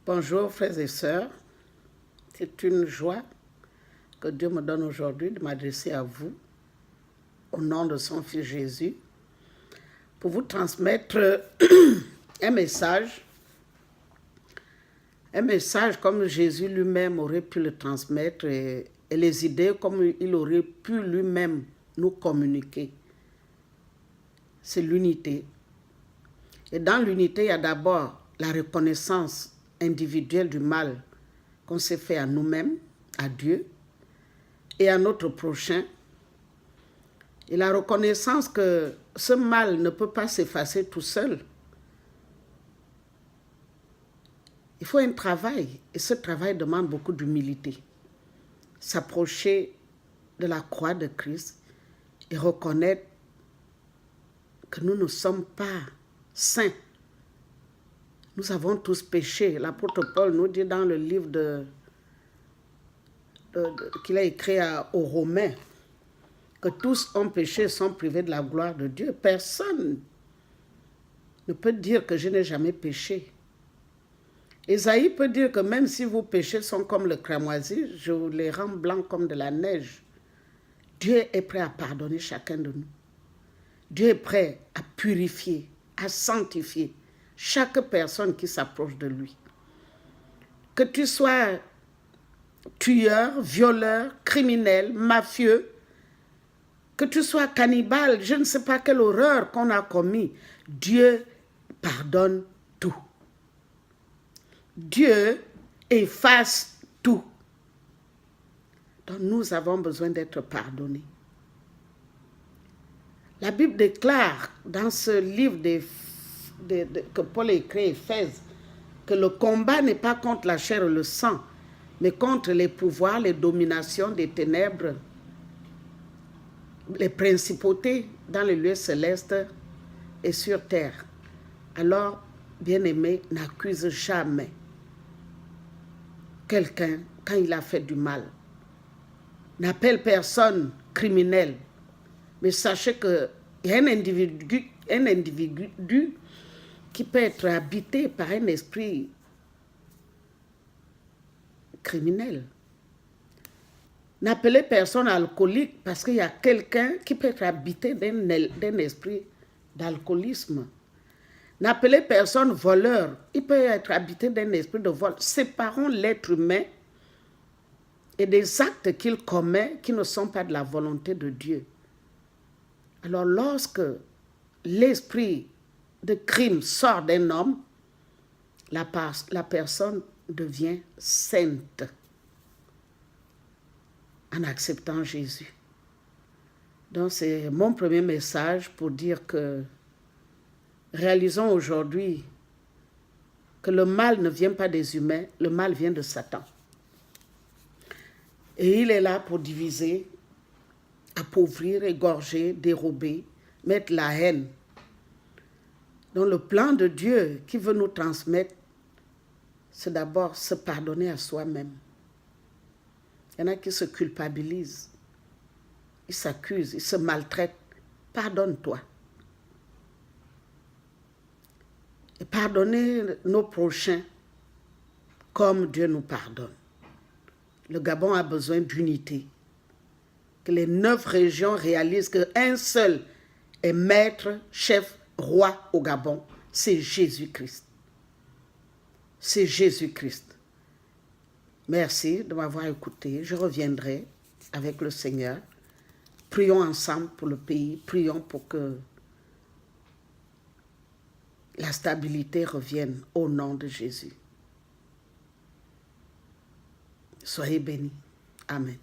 Bonjour frères et sœurs, c'est une joie que Dieu me donne aujourd'hui de m'adresser à vous au nom de son Fils Jésus pour vous transmettre un message comme Jésus lui-même aurait pu le transmettre et les idées comme il aurait pu lui-même nous communiquer. C'est l'unité. Et dans l'unité, il y a d'abord la reconnaissance individuelle du mal qu'on s'est fait à nous-mêmes, à Dieu et à notre prochain. Et la reconnaissance que ce mal ne peut pas s'effacer tout seul. Il faut un travail, et ce travail demande beaucoup d'humilité. S'approcher de la croix de Christ et reconnaître que nous ne sommes pas saints. Nous avons tous péché. L'apôtre Paul nous dit dans le livre qu'il a écrit aux Romains que tous ont péché et sont privés de la gloire de Dieu. Personne ne peut dire que je n'ai jamais péché. Ésaïe peut dire que même si vos péchés sont comme le cramoisi, je vous les rends blancs comme de la neige. Dieu est prêt à pardonner chacun de nous. Dieu est prêt à purifier, à sanctifier chaque personne qui s'approche de lui. Que tu sois tueur, violeur, criminel, mafieux, que tu sois cannibale, je ne sais pas quelle horreur qu'on a commis, Dieu pardonne tout. Dieu efface tout. Donc nous avons besoin d'être pardonnés. La Bible déclare dans ce livre que Paul a écrit, Éphèse, que le combat n'est pas contre la chair et le sang, mais contre les pouvoirs, les dominations des ténèbres, les principautés dans les lieux célestes et sur terre. Alors, bien-aimé, n'accuse jamais quelqu'un quand il a fait du mal. N'appelle personne criminel. Mais sachez qu'il y a un individu qui peut être habité par un esprit criminel. N'appelez personne alcoolique parce qu'il y a quelqu'un qui peut être habité d'un esprit d'alcoolisme. N'appelez personne voleur, il peut être habité d'un esprit de vol. Séparons l'être humain et des actes qu'il commet qui ne sont pas de la volonté de Dieu. Alors lorsque l'esprit de crime sort d'un homme, la personne devient sainte en acceptant Jésus. Donc c'est mon premier message pour dire que réalisons aujourd'hui que le mal ne vient pas des humains, le mal vient de Satan. Et il est là pour diviser, appauvrir, égorger, dérober, mettre la haine. Donc le plan de Dieu qui veut nous transmettre, c'est d'abord se pardonner à soi-même. Il y en a qui se culpabilisent, ils s'accusent, ils se maltraitent. Pardonne-toi. Et pardonner nos prochains comme Dieu nous pardonne. Le Gabon a besoin d'unité. Que les 9 régions réalisent qu'un seul est maître, chef, roi au Gabon, c'est Jésus-Christ. C'est Jésus-Christ. Merci de m'avoir écouté. Je reviendrai avec le Seigneur. Prions ensemble pour le pays. Prions pour que la stabilité revienne au nom de Jésus. Soyez bénis. Amen.